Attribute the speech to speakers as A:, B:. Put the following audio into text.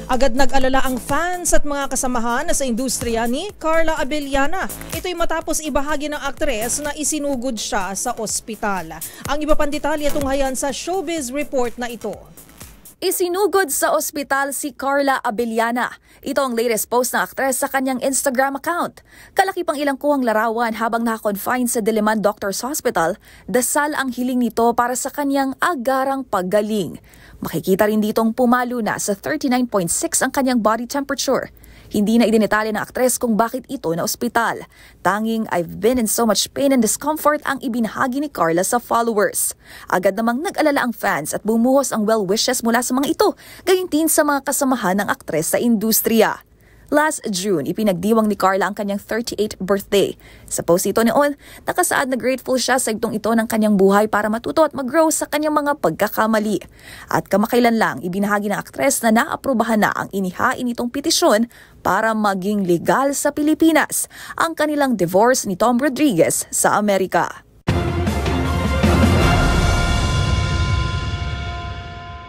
A: Agad nag-alala ang fans at mga kasamahan sa industriya ni Carla Abellana. Ito'y matapos ibahagi ng aktres na isinugod siya sa ospital. Ang iba pang detalye tunghayan sa Showbiz Report na ito.
B: Isinugod sa ospital si Carla Abellana. Ito ang latest post ng aktres sa kanyang Instagram account. Kalaki pang ilang kuwang larawan habang naka-confine sa Diliman Doctors Hospital, dasal ang hiling nito para sa kanyang agarang paggaling. Makikita rin ditong pumalo na sa 39.6 ang kanyang body temperature. Hindi na idinetali ng aktres kung bakit ito na ospital. Tanging "I've been in so much pain and discomfort" ang ibinahagi ni Carla sa followers. Agad namang nag-alala ang fans at bumuhos ang well wishes mula sa mga ito, gayon din sa mga kasamahan ng aktres sa industriya. Last June, ipinagdiwang ni Carla ang kanyang 38th birthday. Sa post ito noon, nakasaad na grateful siya sa igtong ito ng kanyang buhay para matuto at mag-grow sa kanyang mga pagkakamali. At kamakailan lang, ibinahagi ng aktres na naaprubahan na ang inihain nitong petisyon para maging legal sa Pilipinas ang kanilang divorce ni Tom Rodriguez sa Amerika.